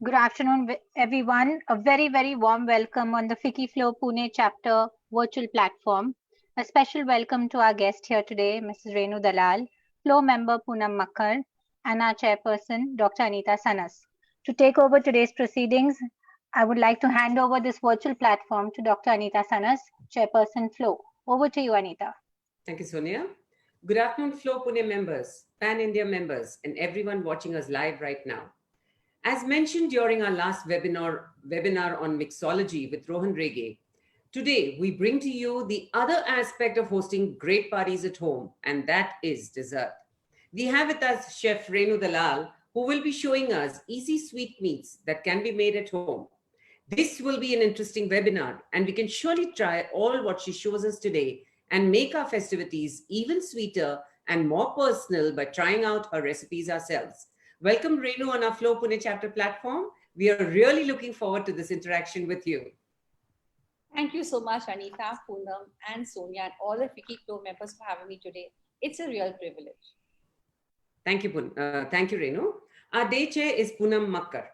Good afternoon, everyone. A very, very warm welcome on the FICCI Flow Pune chapter virtual platform. A special welcome to our guest here today, Mrs. Renu Dalal, Flow member Poonam Makkar, and our chairperson, Dr. Anita Sanas. To take over today's proceedings, I would like to hand over this virtual platform to Dr. Anita Sanas, chairperson Flow. Over to you, Anita. Thank you, Sonia. Good afternoon, Flow Pune members, Pan India members, and everyone watching us live right now. As mentioned during our last webinar on mixology with Rohan Rege, today we bring to you the other aspect of hosting great parties at home, and that is dessert. We have with us Chef Renu Dalal, who will be showing us easy sweetmeats that can be made at home. This will be an interesting webinar, and we can surely try all what she shows us today and make our festivities even sweeter and more personal by trying out her recipes ourselves. Welcome, Renu, on our Flow Pune chapter platform. We are really looking forward to this interaction with you. Thank you so much, Anita, Poonam, and Sonia, and all the FICCI Flow members for having me today. It's a real privilege. Thank you, Renu. Our day chair is Poonam Makkar.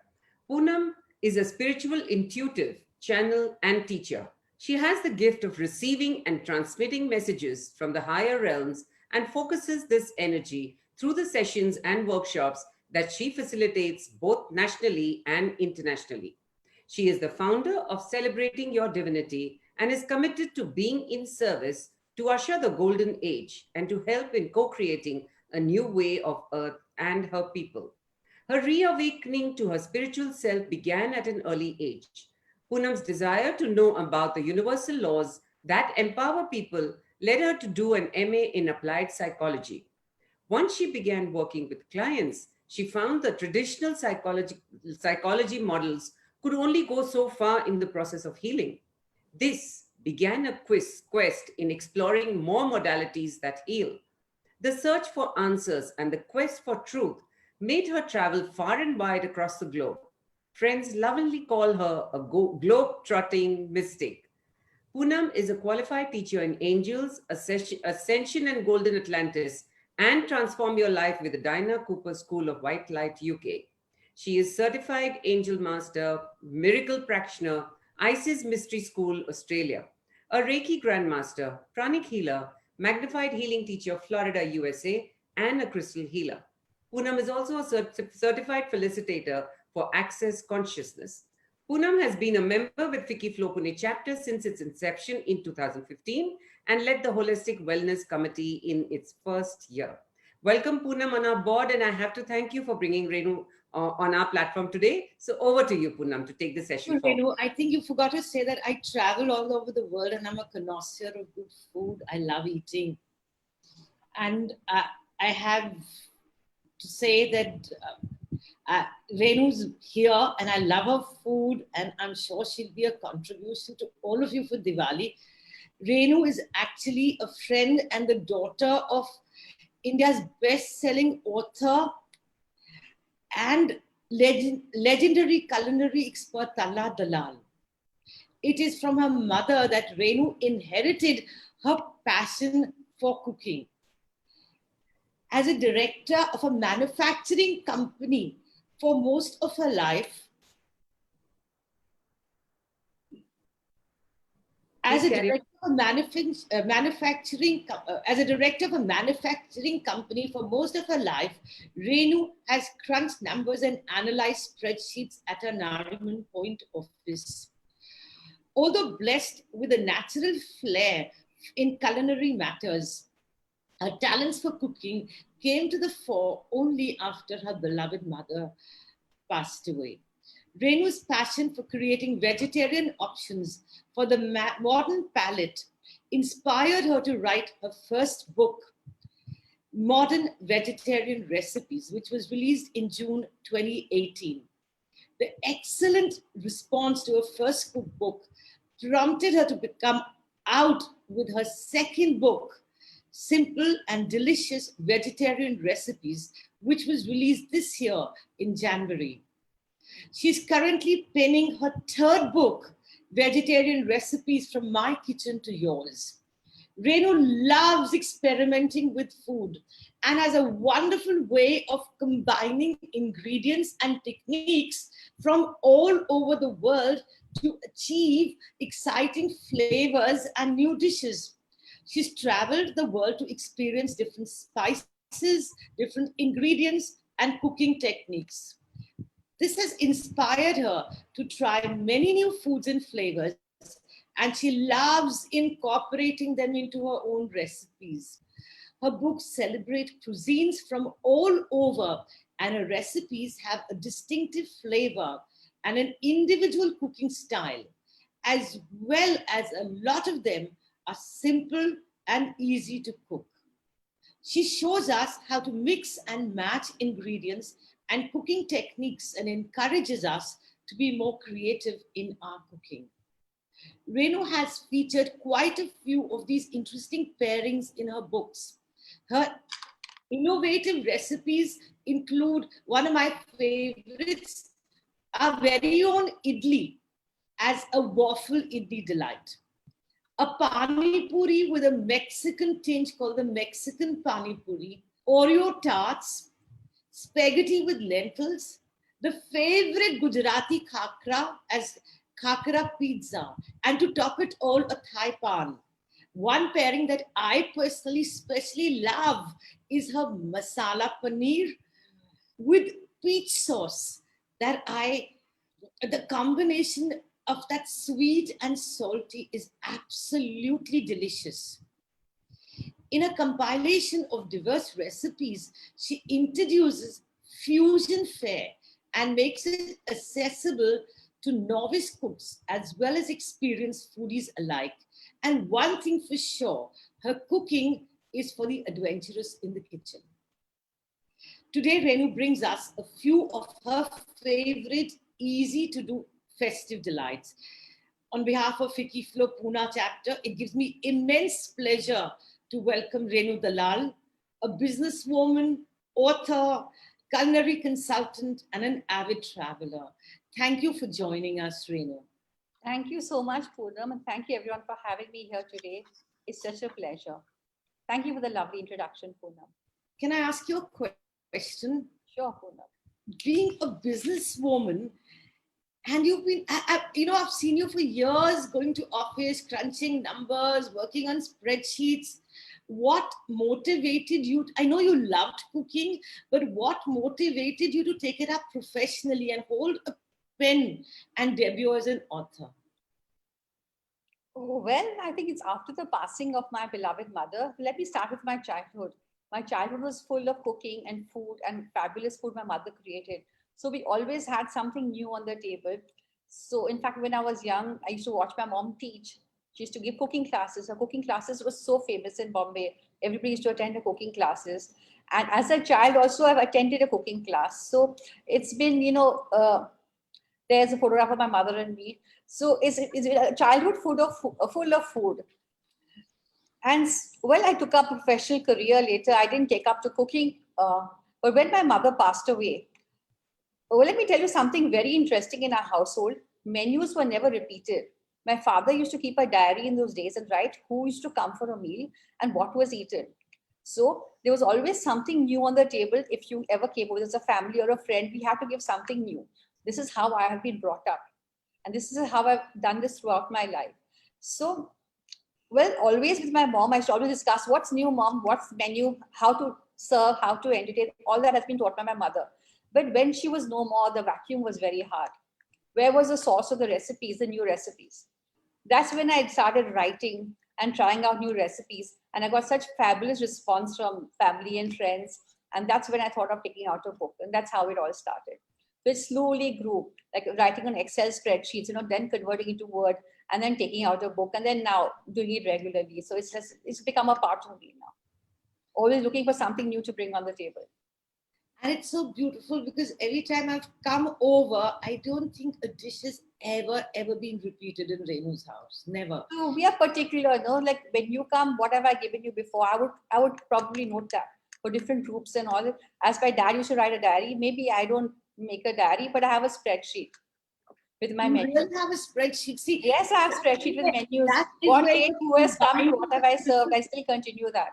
Poonam is a spiritual intuitive, channel, and teacher. She has the gift of receiving and transmitting messages from the higher realms and focuses this energy through the sessions and workshops that she facilitates both nationally and internationally. She is the founder of Celebrating Your Divinity and is committed to being in service to usher the golden age and to help in co-creating a new way of Earth and her people. Her reawakening to her spiritual self began at an early age. Poonam's desire to know about the universal laws that empower people led her to do an MA in applied psychology. Once she began working with clients, she found that traditional psychology models could only go so far in the process of healing. This began a quest in exploring more modalities that heal. The search for answers and the quest for truth made her travel far and wide across the globe. Friends lovingly call her a globe-trotting mystic. Poonam is a qualified teacher in Angels, Ascension and Golden Atlantis, and Transform Your Life with the Dinah Cooper School of White Light, UK. She is Certified Angel Master, Miracle Practitioner, Isis Mystery School, Australia, a Reiki Grandmaster, Pranic Healer, Magnified Healing Teacher, Florida, USA, and a Crystal Healer. Poonam is also a certified felicitator for Access Consciousness. Poonam has been a member with FICCI Flow Pune chapter since its inception in 2015 and led the Holistic Wellness Committee in its first year. Welcome, Poonam, on our board, and I have to thank you for bringing Renu on our platform today. So over to you, Poonam, to take the session forward. Renu, I think you forgot to say that I travel all over the world and I'm a connoisseur of good food. I love eating. And I have to say that Renu's here and I love her food and I'm sure she'll be a contribution to all of you for Diwali. Renu is actually a friend and the daughter of India's best-selling author and legendary culinary expert Talla Dalal. It is from her mother that Renu inherited her passion for cooking. As a director of a manufacturing company for most of her life, as a director of a manufacturing company for most of her life, Renu has crunched numbers and analyzed spreadsheets at her Nariman Point office. Although blessed with a natural flair in culinary matters, her talents for cooking came to the fore only after her beloved mother passed away. Renu's passion for creating vegetarian options for the modern palate inspired her to write her first book, Modern Vegetarian Recipes, which was released in June 2018. The excellent response to her first book prompted her to come out with her second book, Simple and Delicious Vegetarian Recipes, which was released this year in January. She's currently penning her third book, Vegetarian Recipes from My Kitchen to Yours. Renu loves experimenting with food and has a wonderful way of combining ingredients and techniques from all over the world to achieve exciting flavors and new dishes. She's traveled the world to experience different spices, different ingredients, and cooking techniques. This has inspired her to try many new foods and flavors, and she loves incorporating them into her own recipes. Her books celebrate cuisines from all over, and her recipes have a distinctive flavor and an individual cooking style, as well as a lot of them are simple and easy to cook. She shows us how to mix and match ingredients and cooking techniques and encourages us to be more creative in our cooking. Renu has featured quite a few of these interesting pairings in her books. Her innovative recipes include one of my favorites, our very own idli as a waffle idli delight. A pani puri with a Mexican tinge called the Mexican pani puri, Oreo tarts, spaghetti with lentils, the favorite Gujarati khakra as khakra pizza, and to top it all, a Thai pan. One pairing that I personally especially love is her masala paneer with peach sauce. The combination of that sweet and salty is absolutely delicious. In a compilation of diverse recipes, she introduces fusion fare and makes it accessible to novice cooks as well as experienced foodies alike. And one thing for sure, her cooking is for the adventurous in the kitchen. Today, Renu brings us a few of her favorite, easy to do festive delights. On behalf of Ficky Flow Pune chapter, it gives me immense pleasure to welcome Renu Dalal, a businesswoman, author, culinary consultant, and an avid traveler. Thank you for joining us, Renu. Thank you so much, Poonam, and thank you everyone for having me here today. It's such a pleasure. Thank you for the lovely introduction, Poonam. Can I ask you a question? Sure, Poonam. Being a businesswoman, and you've been, I've seen you for years going to office, crunching numbers, working on spreadsheets. What motivated you? I know you loved cooking, but what motivated you to take it up professionally and hold a pen and debut as an author? Oh, well, I think it's after the passing of my beloved mother. Let me start with my childhood. My childhood was full of cooking and food and fabulous food my mother created. So we always had something new on the table. So in fact, when I was young, I used to watch my mom teach. She used to give cooking classes. Her cooking classes were so famous in Bombay. Everybody used to attend her cooking classes. And as a child also, I've attended a cooking class. So it's been, there's a photograph of my mother and me. So it's a childhood full of food. And well, I took up a professional career later. I didn't take up to cooking. But when my mother passed away, well, let me tell you something very interesting in our household. Menus were never repeated. My father used to keep a diary in those days and write who used to come for a meal and what was eaten. So there was always something new on the table. If you ever came over as a family or a friend, we had to give something new. This is how I have been brought up. And this is how I've done this throughout my life. So, well, always with my mom, I used to always discuss what's new, mom, what's menu, how to serve, how to entertain. All that has been taught by my mother. But when she was no more, the vacuum was very hard. Where was the source of the recipes, the new recipes? That's when I started writing and trying out new recipes. And I got such fabulous response from family and friends. And that's when I thought of taking out a book. And that's how it all started. So it slowly grew, like writing on Excel spreadsheets, then converting into Word, and then taking out a book, and then now doing it regularly. So it's become a part of me now. Always looking for something new to bring on the table. And it's so beautiful because every time I've come over, I don't think a dish has ever been repeated in Renu's house. Never. So we are particular, like when you come, what have I given you before? I would probably note that for different groups and all. As my dad used to write a diary, maybe I don't make a diary, but I have a spreadsheet with my menu. You have a spreadsheet. See, yes, I have a spreadsheet with menus. What date, who has come, what have I served? I still continue that.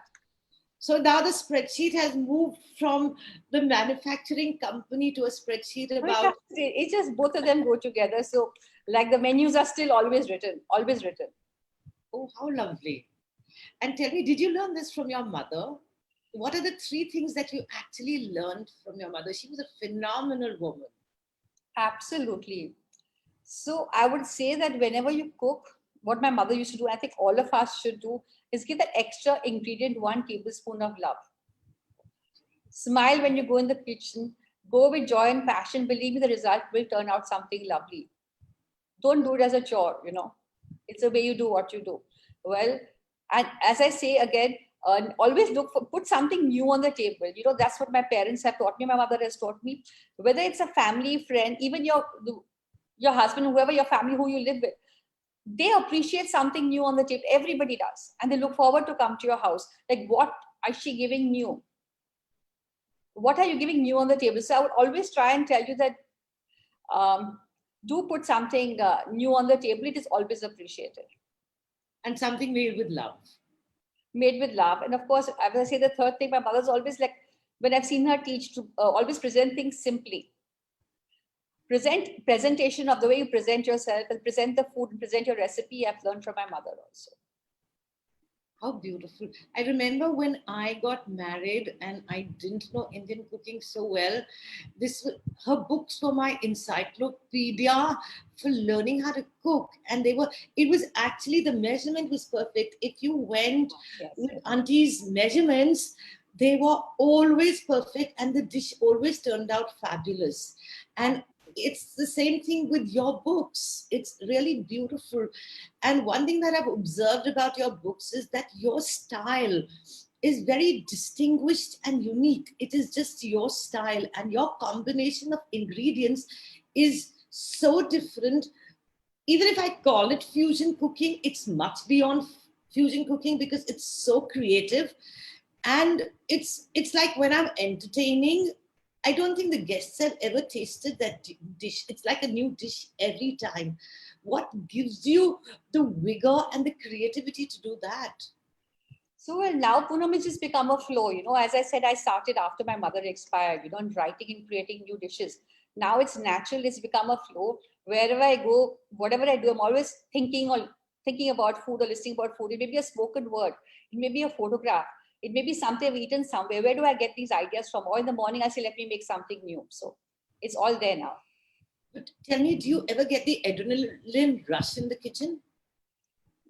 So now the spreadsheet has moved from the manufacturing company to a spreadsheet about. It's just both of them go together. So like the menus are still always written, always written. Oh, how lovely. And tell me, did you learn this from your mother? What are the 3 things that you actually learned from your mother? She was a phenomenal woman. Absolutely. So I would say that whenever you cook, what my mother used to do, I think all of us should do, is give that extra ingredient 1 tablespoon of love. Smile when you go in the kitchen. Go with joy and passion. Believe me, the result will turn out something lovely. Don't do it as a chore, It's the way you do what you do. Well, and as I say again, always put something new on the table. That's what my parents have taught me. My mother has taught me. Whether it's a family, friend, even your husband, whoever your family who you live with, they appreciate something new on the table. Everybody does. And they look forward to come to your house. Like, what is she giving new? What are you giving new on the table? So I would always try and tell you that do put something new on the table. It is always appreciated. And something made with love. Made with love. And of course, as I say, the third thing, my mother's always like, when I've seen her teach, to always present things simply. Presentation of the way you present yourself and present the food and present your recipe, I've learned from my mother also. How beautiful. I remember when I got married and I didn't know Indian cooking so well. Her books were my encyclopedia for learning how to cook. And it was actually, the measurement was perfect. If you went with auntie's measurements, they were always perfect and the dish always turned out fabulous. And it's the same thing with your books. It's really beautiful. And one thing that I've observed about your books is that your style is very distinguished and unique. It is just your style, and your combination of ingredients is so different. Even if I call it fusion cooking, it's much beyond fusion cooking because it's so creative. And it's like when I'm entertaining, I don't think the guests have ever tasted that dish. It's like a new dish every time. What gives you the vigor and the creativity to do that? So now Poonam has just become a flow. As I said, I started after my mother expired, and writing and creating new dishes. Now it's natural. It's become a flow. Wherever I go, whatever I do, I'm always thinking about food or listening about food. It may be a spoken word. It may be a photograph. It may be something I've eaten somewhere. Where do I get these ideas from? Or in the morning, I say, let me make something new. So it's all there now. But tell me, do you ever get the adrenaline rush in the kitchen?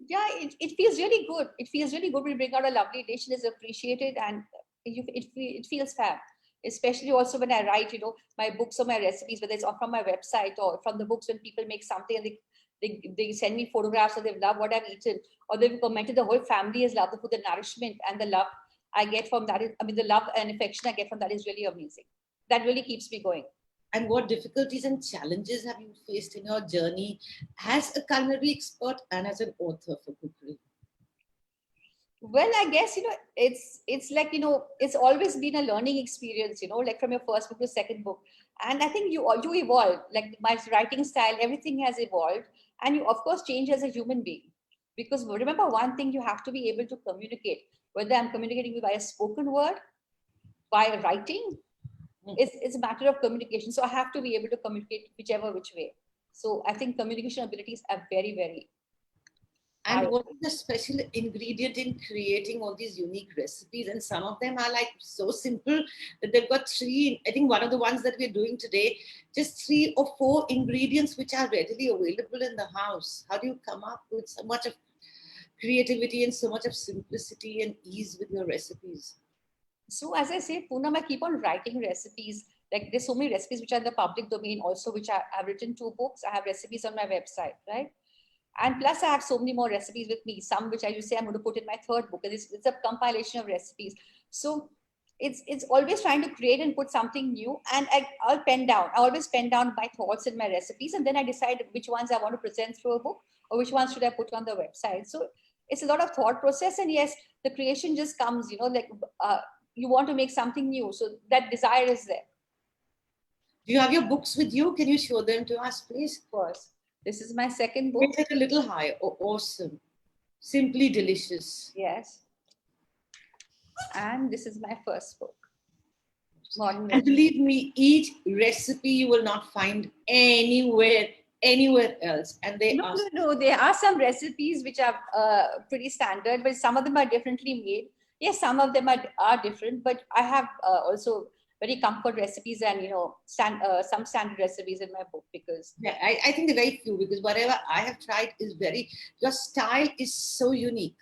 Yeah, it feels really good. It feels really good when you bring out a lovely dish. It is appreciated and it feels fab. Especially also when I write, my books or my recipes, whether it's from my website or from the books, when people make something and they send me photographs or they love what I've eaten, or they've commented the whole family has loved the food, the nourishment and the love I get from that. The love and affection I get from that is really amazing. That really keeps me going. And what difficulties and challenges have you faced in your journey as a culinary expert and as an author for cookery? Well, I guess, it's like, it's always been a learning experience, like from your first book to second book. And I think you evolve, like my writing style, everything has evolved. And you, of course, change as a human being. Because remember one thing, you have to be able to communicate, whether I'm communicating by a spoken word, by writing, it's a matter of communication. So I have to be able to communicate which way. So I think communication abilities are very, very. And what is the special ingredient in creating all these unique recipes? And some of them are like so simple that they've got 3, I think one of the ones that we're doing today, just 3 or 4 ingredients which are readily available in the house. How do you come up with so much of creativity and so much of simplicity and ease with your recipes? So as I say, Poonam, I keep on writing recipes. Like there's so many recipes which are in the public domain also, which I've written 2 books. I have recipes on my website, right? And plus I have so many more recipes with me, some which I just say I'm going to put in my 3rd book. And it's a compilation of recipes. So it's always trying to create and put something new. And I'll pen down. I always pen down my thoughts and my recipes. And then I decide which ones I want to present through a book or which ones should I put on the website. So it's a lot of thought process. And yes, the creation just comes, like you want to make something new. So that desire is there. Do you have your books with you? Can you show them to us, please? Of course. This is my 2nd book. Make it a little higher. Oh, awesome. Simply delicious. Yes. And this is my first book. Modern And believe me, each recipe you will not find anywhere else. And they are No. There are some recipes which are pretty standard, but some of them are differently made. Yes, some of them are different, but I have also very comfort recipes and some standard recipes in my book because yeah, I think they're very few, because whatever I have tried is your style is so unique.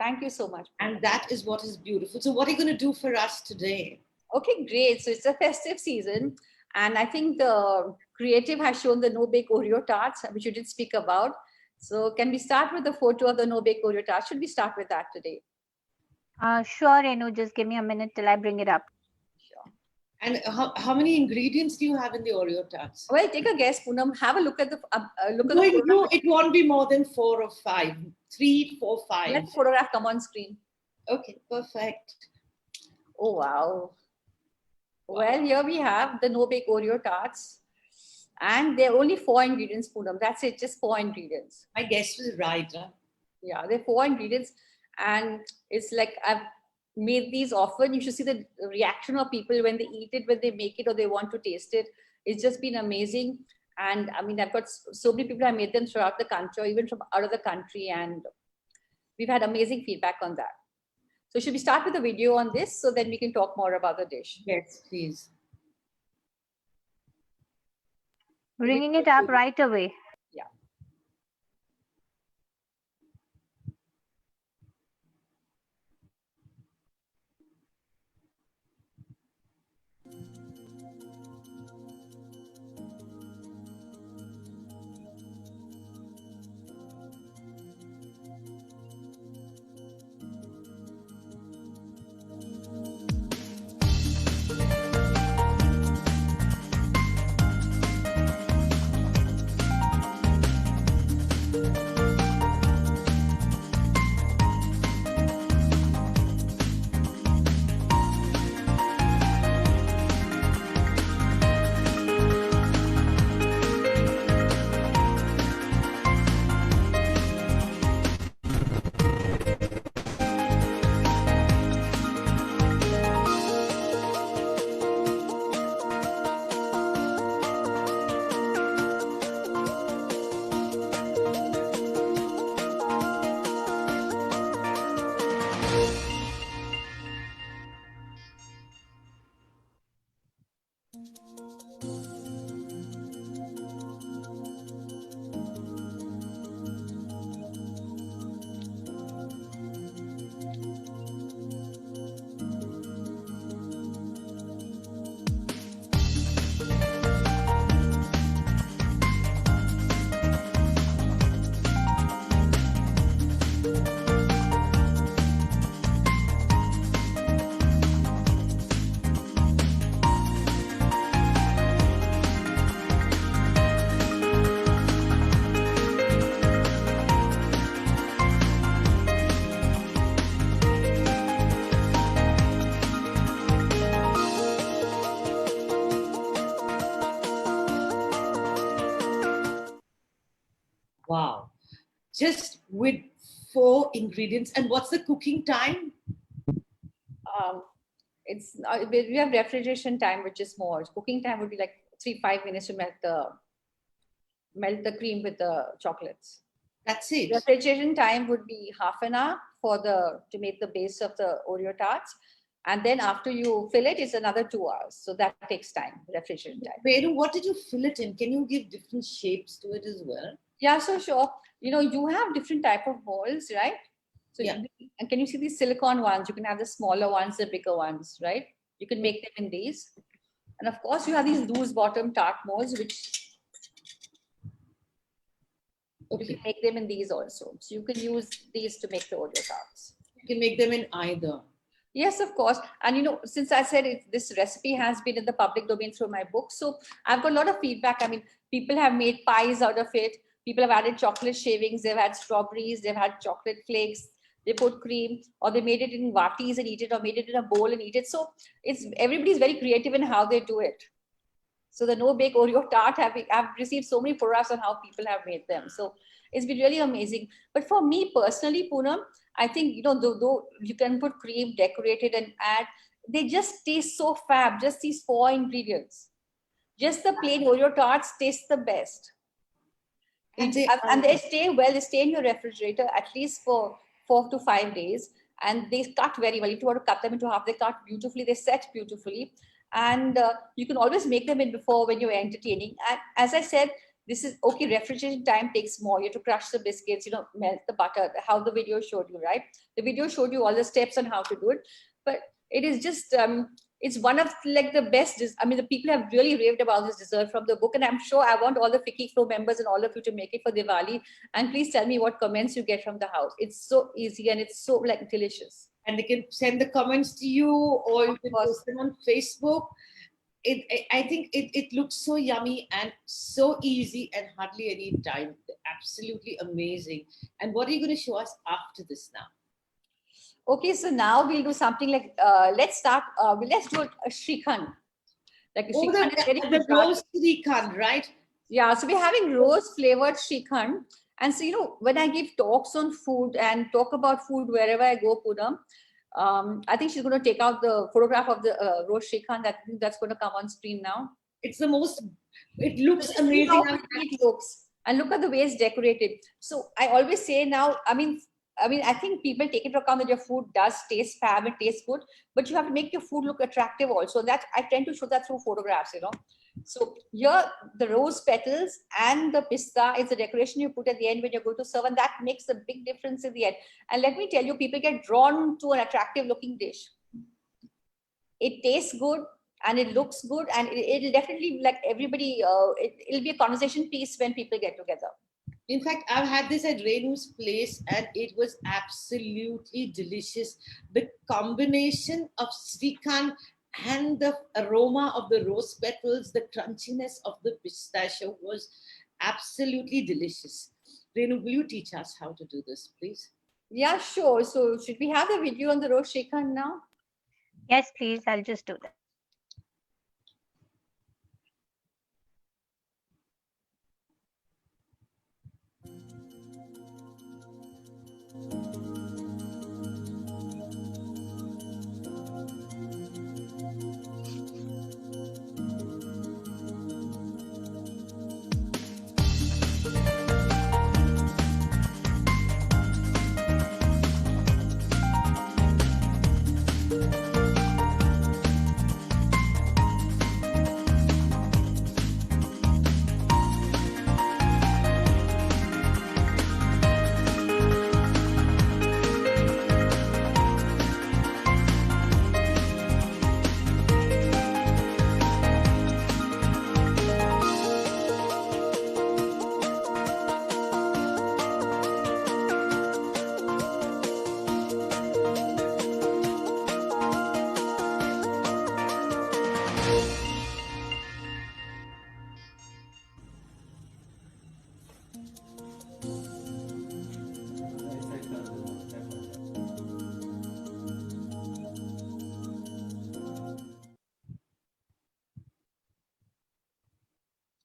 thank you so much. And that is what is beautiful. So what are you going to do for us today? Okay, great. So it's a festive season, and I think the creative has shown the no bake Oreo tarts, which you did speak about. So can we start with the photo of the no bake Oreo tart? Should we start with that today? Sure, Renu, just give me a minute till I bring it up. Sure. And how many ingredients do you have in the Oreo tarts? Well, take a guess, Poonam. Have a look at the No, it won't be more than 4 or 5. 3, 4, 5. Let the photograph come on screen. Okay, perfect. Oh, wow. Well, here we have the no bake Oreo tarts. And there are only 4 ingredients, Poonam. That's it, just 4 ingredients. My guess was right. Huh? Yeah, there are 4 ingredients. And it's like I've made these often. You should see the reaction of people when they eat it, when they make it, or they want to taste it. It's just been amazing. And I mean, I've got so many people. I made them throughout the country, or even from out of the country. And we've had amazing feedback on that. So should we start with a video on this so then we can talk more about the dish? Yes, please. Bringing it up right away. Yeah. Wow. Just with 4 ingredients. And what's the cooking time? It's we have refrigeration time, which is more. Cooking time would be like 3-5 minutes to melt the cream with the chocolates. That's it. Refrigeration time would be half an hour to make the base of the Oreo tarts. And then after you fill it, it's another 2 hours. So that takes time, refrigeration time. Venu, what did you fill it in? Can you give different shapes to it as well? Yeah, so sure. You have different type of molds, right? So yeah. And can you see these silicone ones? You can have the smaller ones, the bigger ones, right? You can make them in these. And of course, you have these loose bottom tart molds, which you can make them in these also. So you can use these to make the Oreo tarts. You can make them in either. Yes, of course. And since I said this recipe has been in the public domain through my book, so I've got a lot of feedback. I mean, people have made pies out of it. People have added chocolate shavings. They've had strawberries. They've had chocolate flakes. They put cream, or they made it in vatis and eat it, or made it in a bowl and eat it. So everybody's very creative in how they do it. So the no bake Oreo tart, I've received so many photographs on how people have made them. So it's been really amazing. But for me personally, Poonam, I think, you know, though you can put cream, decorated and add, they just taste so fab. Just these 4 ingredients. Just the plain Oreo tarts taste the best. And they stay well, they stay in your refrigerator at least for 4 to 5 days. And they cut very well. If you want to cut them into half, they cut beautifully, they set beautifully. And you can always make them in before when you're entertaining. And as I said, this is okay, refrigeration time takes more. You have to crush the biscuits, you know, melt the butter, how the video showed you, right? The video showed you all the steps on how to do it. But it is just, it's one of like the best. I mean, the people have really raved about this dessert from the book. And I'm sure I want all the Ficky Flow members and all of you to make it for Diwali. And please tell me what comments you get from the house. It's so easy and it's so like delicious. And they can send the comments to you, or you can post them on Facebook. I think it looks so yummy and so easy and hardly any time. Absolutely amazing. And what are you going to show us after this now? Okay, so now we'll do something like, let's start, let's do a Shrikhand. Like a Shrikhand is very the rose Shrikhand, right? Yeah, so we're having rose flavored Shrikhand. And so, you know, when I give talks on food and talk about food wherever I go, Poonam, I think she's going to take out the photograph of the rose Shrikhand. I think that's going to come on screen now. It's the most, it looks amazing. How it looks. And look at the way it's decorated. So I always say now, I mean, I think people take into account that your food does taste fab and taste good, but you have to make your food look attractive also. That I tend to show that through photographs, you know. So here, the rose petals and the pista is the decoration you put at the end when you're going to serve, and that makes a big difference in the end. And let me tell you, people get drawn to an attractive looking dish. It tastes good and it looks good, and it'll definitely, like everybody, it'll be a conversation piece when people get together. In fact, I've had this at Renu's place and it was absolutely delicious. The combination of Shrikhand and the aroma of the rose petals, the crunchiness of the pistachio was absolutely delicious. Renu, will you teach us how to do this, please? Yeah, sure. So should we have the video on the rose Shrikhand now? Yes, please. I'll just do that.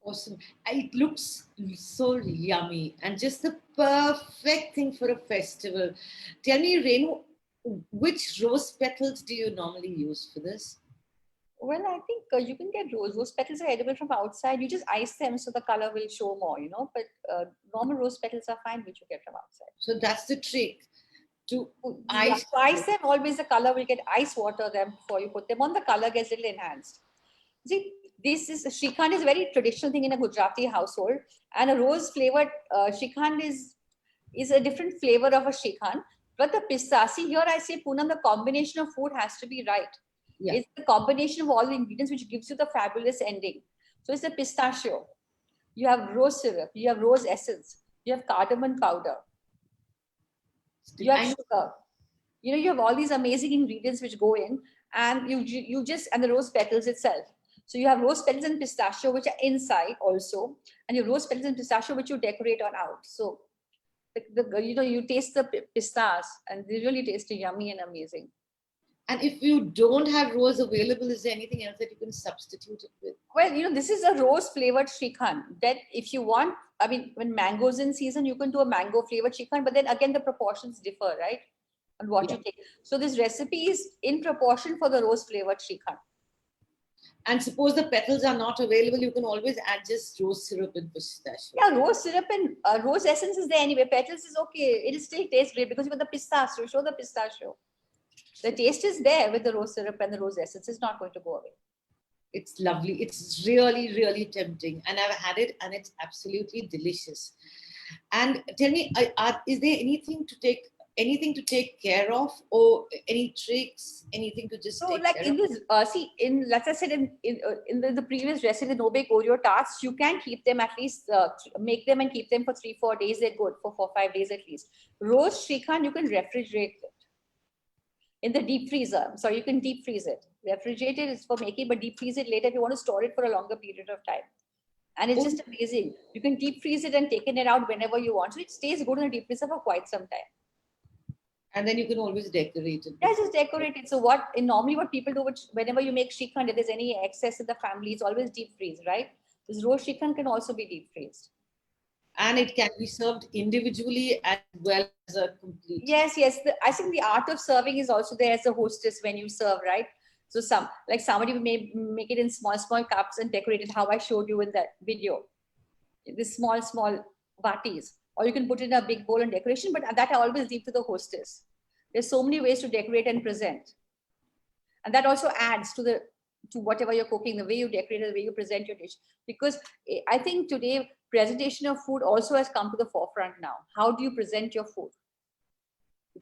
Awesome. It looks so yummy and just the perfect thing for a festival. Tell me, Renu, which rose petals do you normally use for this? Well, I think you can get rose petals are edible from outside. You just ice them so the color will show more, you know. But normal rose petals are fine, which you get from outside. So that's the trick. To ice them, always the color will get ice water them before you put them on. The color gets a little enhanced. See, this is Shrikhand is a very traditional thing in a Gujarati household, and a rose flavored Shrikhand is a different flavor of a Shrikhand. But the pista, see here I say, Poonam, the combination of food has to be right. Yeah. It's the combination of all the ingredients which gives you the fabulous ending. So it's the pistachio. You have rose syrup. You have rose essence. You have cardamom powder. You have sugar. You know, you have all these amazing ingredients which go in, and you just, and the rose petals itself. So you have rose petals and pistachio which are inside also, and your rose petals and pistachio which you decorate on out. So you know, you taste the pistas and they really taste yummy and amazing. And if you don't have rose available, is there anything else that you can substitute it with? Well, this is a rose flavored Shrikhand. That if you want, I mean, when mango's in season, you can do a mango flavored Shrikhand, but then again, the proportions differ, right? On what you take. So this recipe is in proportion for the rose flavored Shrikhand. And suppose the petals are not available, you can always add just rose syrup and pistachio. Yeah, rose syrup and rose essence is there anyway. Petals is okay. It'll still taste great because you got the pistachio. Show the pistachio. The taste is there with the rose syrup and the rose essence. It's not going to go away. It's lovely. It's really, really tempting. And I've had it and it's absolutely delicious. And tell me, is there anything to take care of, or any tricks, anything to just take like care in of? this, like I said, in the previous recipe, the no-bake Oreo tarts, you can keep them at least, make them and keep them for 3-4 days. They're good for 4-5 days at least. Rose Shrikhand, you can refrigerate it in the deep freezer. So you can deep freeze it. Refrigerate it is for making, but deep freeze it later if you want to store it for a longer period of time. And it's just amazing. You can deep freeze it and taking it out whenever you want. So it stays good in the deep freezer for quite some time. And then you can always decorate it. Yeah, just decorate it. So normally what people do, whenever you make Shrikhand, if there's any excess in the family, it's always deep freeze, right? This rose Shrikhand can also be deep freezed. And it can be served individually as well as a complete. Yes. I think the art of serving is also there as a hostess when you serve, right? So somebody may make it in small cups and decorate it how I showed you in that video. This small batis. Or you can put it in a big bowl and decoration, but that I always leave to the hostess. There's so many ways to decorate and present. And that also adds to whatever you're cooking, the way you decorate it, the way you present your dish. Because I think today, presentation of food also has come to the forefront now. How do you present your food?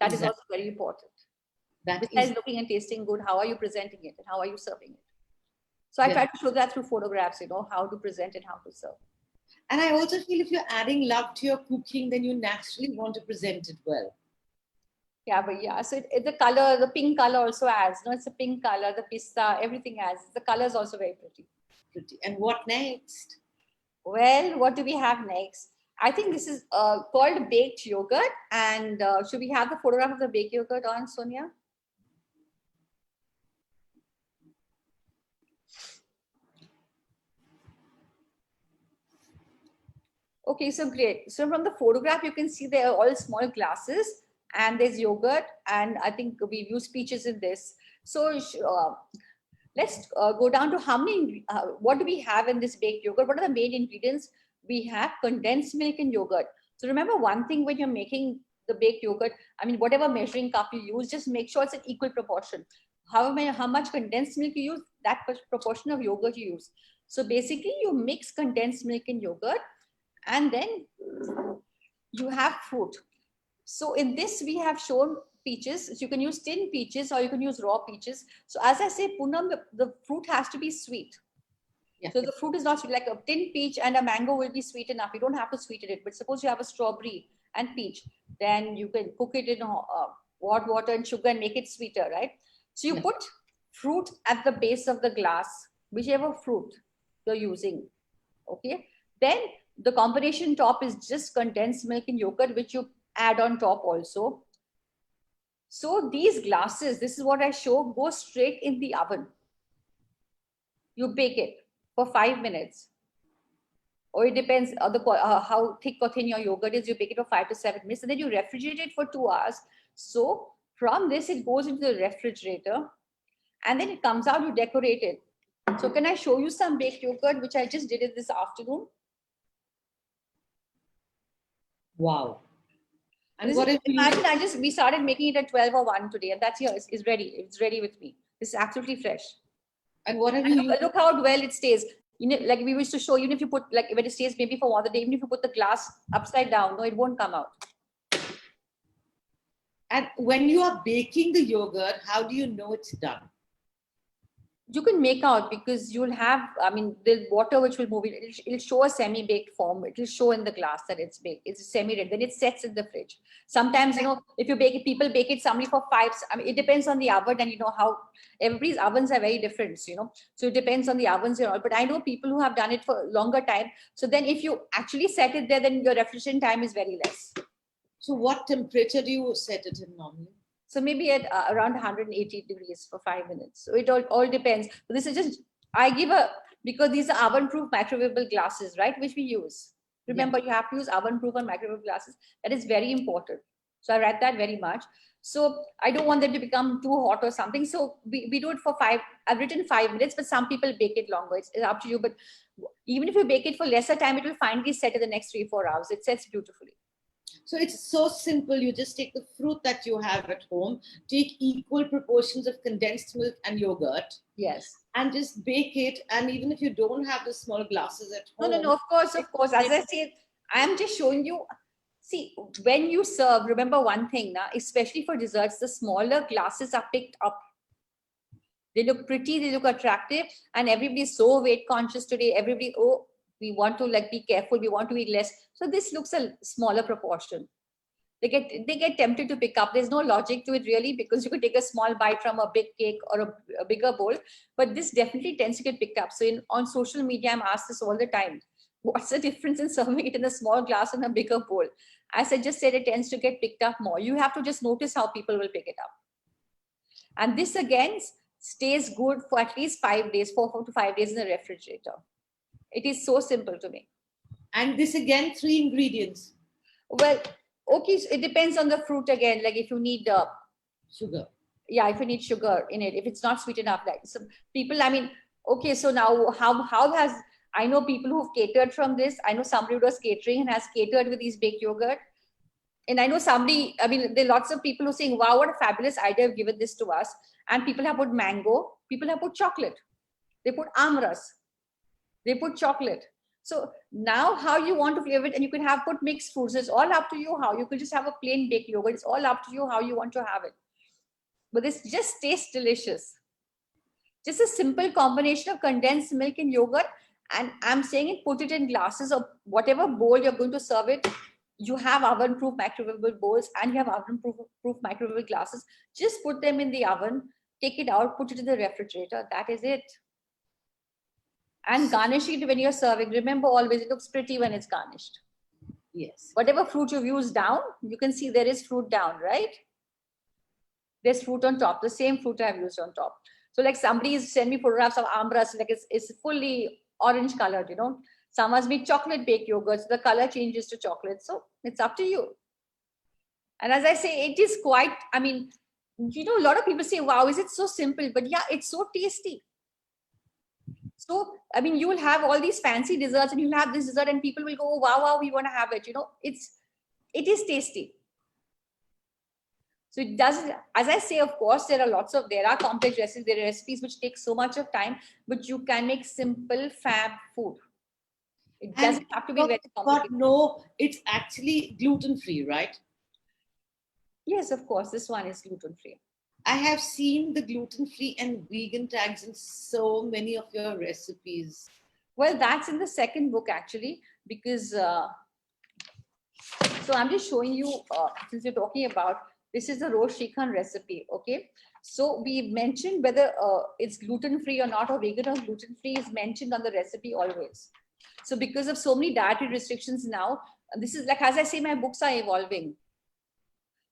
That is also very important. Besides looking and tasting good, how are you presenting it and how are you serving it? So I try to show that through photographs, how to present and how to serve. And I also feel if you're adding love to your cooking, then you naturally want to present it well. Yeah, so the color, the pink color also adds. It's a pink color, the pista, everything adds. The color is also very pretty. And what next? Well, what do we have next? I think this is called baked yogurt. And should we have the photograph of the baked yogurt on, Sonia? Okay, so great. So from the photograph, you can see they are all small glasses and there's yogurt. And I think we've used peaches in this. So let's go down to how many, what do we have in this baked yogurt? What are the main ingredients? We have condensed milk and yogurt. So remember one thing when you're making the baked yogurt, I mean, whatever measuring cup you use, just make sure it's an equal proportion. How much condensed milk you use, that proportion of yogurt you use. So basically you mix condensed milk and yogurt, and then you have fruit. So in this, we have shown peaches. So you can use tinned peaches or you can use raw peaches. So as I say, Poonam, the fruit has to be sweet. Yeah. So the fruit is not sweet, like a tinned peach and a mango will be sweet enough. You don't have to sweeten it, but suppose you have a strawberry and peach, then you can cook it in hot water and sugar and make it sweeter, right? So you put fruit at the base of the glass, whichever fruit you're using, okay? Then the combination top is just condensed milk and yogurt, which you add on top also. So these glasses, this is what I show, go straight in the oven. You bake it for 5 minutes. Or it depends on how thick or thin your yogurt is. You bake it for 5 to 7 minutes and then you refrigerate it for 2 hours. So from this, it goes into the refrigerator and then it comes out, you decorate it. So can I show you some baked yogurt, which I just did it this afternoon? Wow. And what if imagine we started making it at 12 or 1 today, and that's here, it's ready. It's ready with me. This is absolutely fresh. And what have you look how well it stays. Like we used to show, even if you put, like when it stays maybe for 1 day, even if you put the glass upside down, no, it won't come out. And when you are baking the yogurt, how do you know it's done? You can make out because you'll have, I mean, the water which will move, it'll show a semi-baked form. It'll show in the glass that it's baked. It's semi-red. Then it sets in the fridge. Sometimes, if you bake it, people bake it somebody for 5. I mean, it depends on the oven and how everybody's ovens are very different, So it depends on the ovens and all. But I know people who have done it for a longer time. So then if you actually set it there, then your refrigeration time is very less. So what temperature do you set it in normally? So maybe at around 180 degrees for 5 minutes. So it all depends. So this is just, I give a, because these are oven-proof microwavable glasses, right? Which we use. Remember, you have to use oven-proof and microwave glasses. That is very important. So I read that very much. So I don't want them to become too hot or something. So we do it for 5, I've written 5 minutes, but some people bake it longer. It's up to you. But even if you bake it for lesser time, it will finally set in the next 3-4 hours. It sets beautifully. So it's so simple. You just take the fruit that you have at home, take equal proportions of condensed milk and yogurt. Yes. And just bake it. And even if you don't have the small glasses at home. No, of course. As I said, I am just showing you. See, when you serve, remember one thing now, especially for desserts, the smaller glasses are picked up. They look pretty, they look attractive, and everybody's so weight conscious today. Everybody, oh, we want to like be careful, we want to eat less. So this looks a smaller proportion. They get tempted to pick up. There's no logic to it really, because you could take a small bite from a big cake or a bigger bowl, but this definitely tends to get picked up. So on social media, I'm asked this all the time. What's the difference in serving it in a small glass and a bigger bowl? As I just said, it tends to get picked up more. You have to just notice how people will pick it up. And this again stays good for at least 5 days, 4 to 5 days in the refrigerator. It is so simple to make. And this again, 3 ingredients. Well, okay, so it depends on the fruit again. Like if you need sugar. Yeah, if you need sugar in it, if it's not sweet enough. Like some people, I mean, okay, so now how has, I know people who've catered from this. I know somebody who does catering and has catered with these baked yogurt. And I know somebody, I mean, there are lots of people who are saying, wow, what a fabulous idea, have given this to us. And people have put mango, people have put chocolate. They put amras, they put chocolate. So now how you want to flavor it, and you can have put mixed fruits. It's all up to you how. You could just have a plain baked yogurt. It's all up to you how you want to have it. But this just tastes delicious. Just a simple combination of condensed milk and yogurt. And I'm saying it, put it in glasses or whatever bowl you're going to serve it. You have oven-proof microwavable bowls and you have oven-proof microwavable glasses. Just put them in the oven, take it out, put it in the refrigerator. That is it. And garnish it when you're serving. Remember, always it looks pretty when it's garnished. Yes. Whatever fruit you've used down, you can see there is fruit down, right? There's fruit on top, the same fruit I've used on top. So like somebody's sent me photographs of amras, like it's fully orange colored, you know. Some has made chocolate baked yogurt, so the color changes to chocolate. So it's up to you. And as I say, it is quite, I mean, you know, a lot of people say, wow, is it so simple? But yeah, it's so tasty. So, I mean, you will have all these fancy desserts and you'll have this dessert and people will go, oh, wow, we want to have it. You know, it is tasty. So it doesn't, as I say, of course, there are complex recipes, there are recipes which take so much of time, but you can make simple fab food. It doesn't have to be very complicated. But no, it's actually gluten-free, right? Yes, of course, this one is gluten-free. I have seen the gluten-free and vegan tags in so many of your recipes. Well, that's in the second book actually, because, so I'm just showing you, since you're talking about, this is the roast Shrikhand recipe, okay? So we mentioned whether it's gluten-free or not, or vegan or gluten-free is mentioned on the recipe always. So because of so many dietary restrictions now, this is like, as I say, my books are evolving.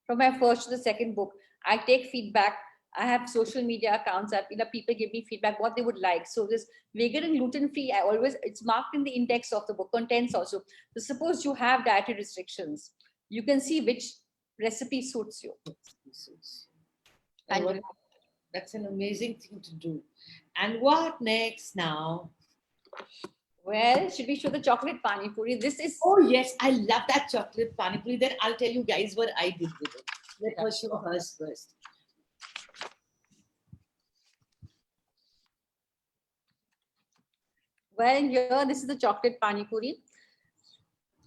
From my first to the second book, I take feedback. I have social media accounts. People give me feedback what they would like. So this vegan and gluten-free, it's marked in the index of the book, contents also. So suppose you have dietary restrictions, you can see which recipe suits you. And that's an amazing thing to do. And what next now? Well, should we show the chocolate pani puri? This is... Oh yes, I love that chocolate pani puri. Then I'll tell you guys what I did with it. Let her show hers first. Well, here, this is the chocolate pani puri.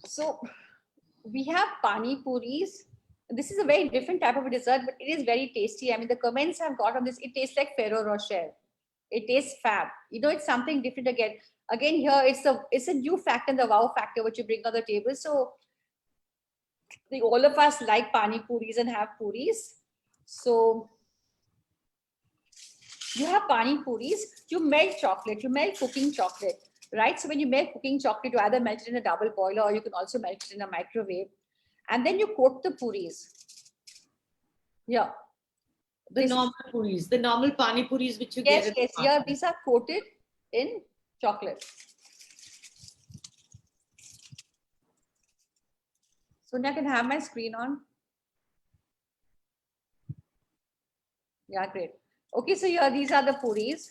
So we have pani puris. This is a very different type of a dessert, but it is very tasty. I mean, the comments I've got on this, it tastes like Ferrero Rocher. It tastes fab. You know, it's something different again. Again, here, it's a new factor, the wow factor, which you bring on the table. So all of us like pani puris and have puris. So you have pani puris, you melt chocolate, you melt cooking chocolate, right? So when you melt cooking chocolate, you either melt it in a double boiler or you can also melt it in a microwave. And then you coat the puris. Yeah. The normal puris, the normal pani puris which you Yes, get. yes, yeah, these are coated in chocolate. Sonia, can I have my screen on? Yeah, great. Okay, so here these are the puris.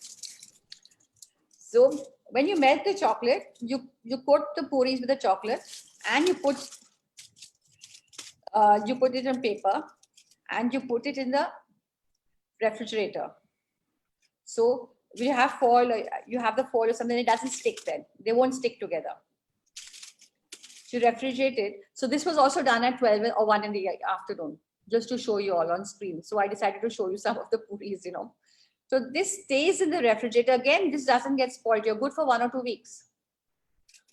So when you melt the chocolate, you coat the puris with the chocolate, and you put it on paper, and you put it in the refrigerator. So we have foil, you have the foil or something, it doesn't stick then. They won't stick together. So you refrigerate it. So this was also done at 12 or 1 in the afternoon, just to show you all on screen. So I decided to show you some of the puris, you know. So this stays in the refrigerator. Again, this doesn't get spoiled. You're good for 1 or 2 weeks.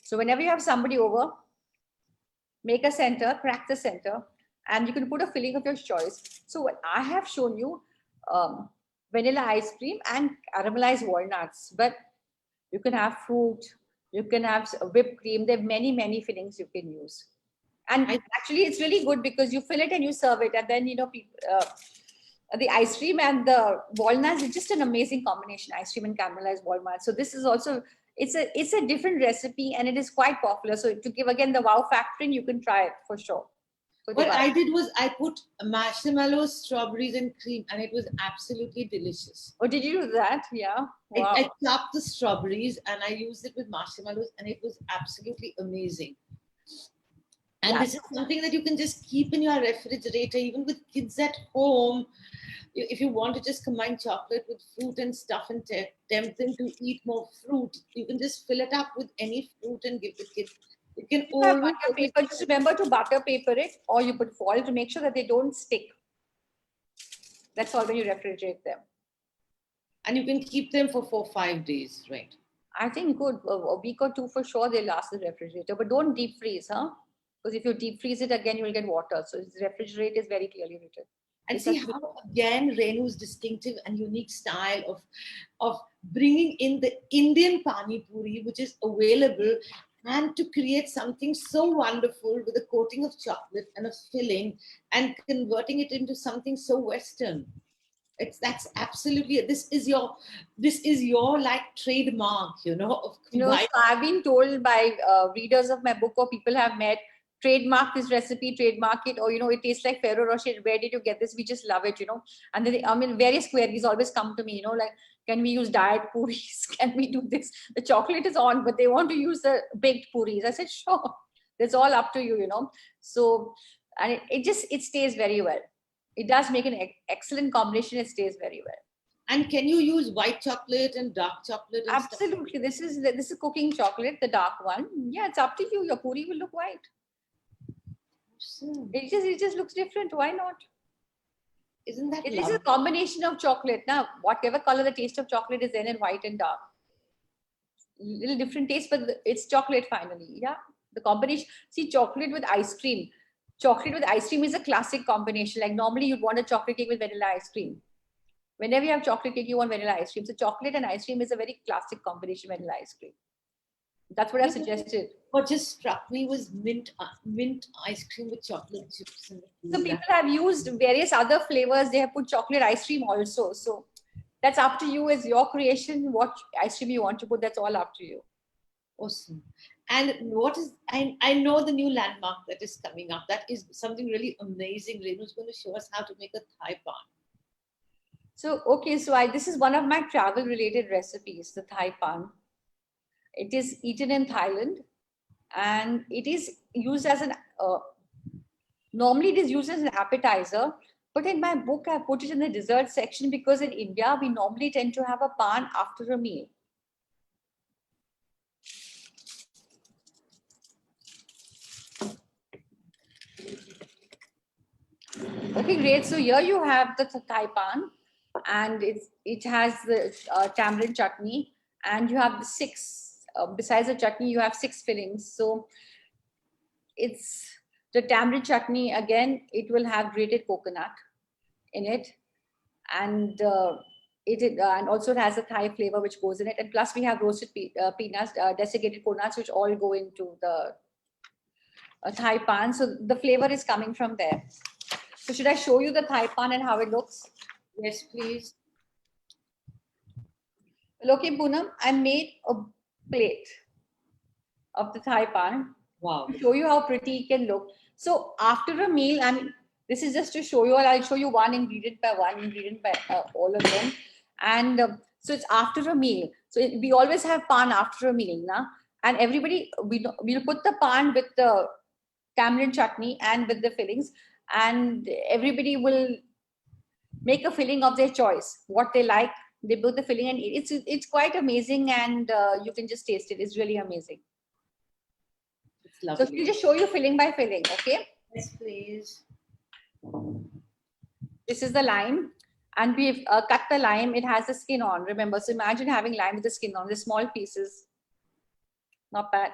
So whenever you have somebody over, make a center, crack the center, and you can put a filling of your choice. So what I have shown you, vanilla ice cream and caramelized walnuts, but you can have fruit, you can have whipped cream. There are many, many fillings you can use. And actually, it's really good because you fill it and you serve it, and then, you know, people, the ice cream and the walnuts is just an amazing combination. Ice cream and caramelized walnuts. So this is also, it's a different recipe, and it is quite popular. So to give again the wow factor, you can try it for sure. What I did was I put marshmallows, strawberries, and cream, and it was absolutely delicious. Oh, did you do that? Yeah. Wow. I chopped the strawberries and I used it with marshmallows, and it was absolutely amazing. And this is something that you can just keep in your refrigerator, even with kids at home. If you want to just combine chocolate with fruit and stuff and tempt them to eat more fruit, you can just fill it up with any fruit and give the kids. You can always butter paper. Just remember to butter paper it, or you put foil to make sure that they don't stick. That's all when you refrigerate them. And you can keep them for 4 or 5 days, right? I think good. A week or 2 for sure they last in the refrigerator, but don't deep freeze, huh? Because if you deep freeze it again, you will get water. So refrigerate is very clearly written. And see how again Renu's distinctive and unique style of bringing in the Indian pani puri, which is available, and to create something so wonderful with a coating of chocolate and a filling, and converting it into something so Western. That's absolutely, this is your like trademark, you know. So I've been told by readers of my book or people have met, trademark this recipe, trademark it, or, you know, it tastes like Ferrero Rocher. Where did you get this? We just love it, you know. And then various queries always come to me, you know, like, can we use diet puris? Can we do this? The chocolate is on, but they want to use the baked puris. I said, sure, that's all up to you, you know. So, and it stays very well. It does make an excellent combination. It stays very well. And can you use white chocolate and dark chocolate? And absolutely. This is cooking chocolate, the dark one. Yeah, it's up to you. Your puri will look white. It just looks different. Why not? Isn't that it is a combination of chocolate. Now, whatever color the taste of chocolate is in white and dark. Little different taste, but it's chocolate finally. Yeah. The combination. See, chocolate with ice cream. Chocolate with ice cream is a classic combination. Like normally you'd want a chocolate cake with vanilla ice cream. Whenever you have chocolate cake, you want vanilla ice cream. So chocolate and ice cream is a very classic combination, vanilla ice cream. That's what I suggested. What just struck me was mint ice cream with chocolate chips. So people have used various other flavors. They have put chocolate ice cream also. So that's up to you. It's your creation. What ice cream you want to put, that's all up to you. Awesome. And what is, I know the new landmark that is coming up. That is something really amazing. Renu's going to show us how to make a Thai pan. So, okay, so this is one of my travel related recipes, the Thai pan. It is eaten in Thailand, and it is used as an, normally it is used as an appetizer, but in my book, I put it in the dessert section because in India, we normally tend to have a pan after a meal. Okay, great. So here you have the Thai pan, and it has the tamarind chutney, and you have the 6, besides the chutney, you have 6 fillings. So it's the tamarind chutney, again, it will have grated coconut in it, and and also it has a Thai flavor which goes in it, and plus we have roasted peanuts, desiccated coconuts, which all go into the Thai pan. So the flavor is coming from there. So should I show you the Thai pan and how it looks? Yes, please. Well, okay, Poonam, I made a plate of the Thai pan Wow. to show you how pretty it can look. So after a meal, I mean, this is just to show you, I'll show you one ingredient by all of them. And so it's after a meal. So we always have pan after a meal, na? And everybody, we'll put the pan with the tamarind chutney and with the fillings, and everybody will make a filling of their choice, what they like. They put the filling and eat. It's quite amazing, and you can just taste it. It's really amazing. It's So lovely. we'll just show you filling by filling, okay? Yes, please. This is the lime, and we've cut the lime. It has the skin on, remember. So imagine having lime with the skin on, the small pieces. Not bad.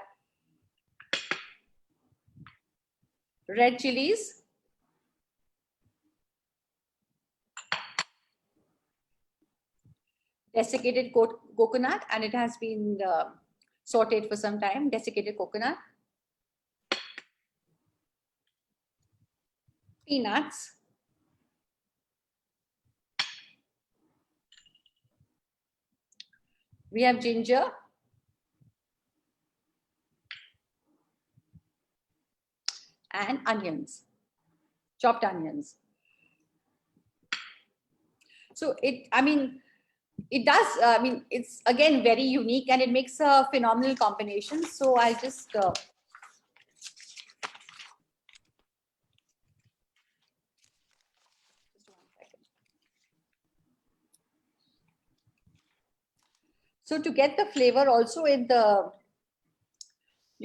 Red chilies. Desiccated coconut, and it has been sauteed for some time. Desiccated coconut. Peanuts. We have ginger. And onions, chopped onions. So it does, it's again very unique, and it makes a phenomenal combination. So I'll just so to get the flavor also you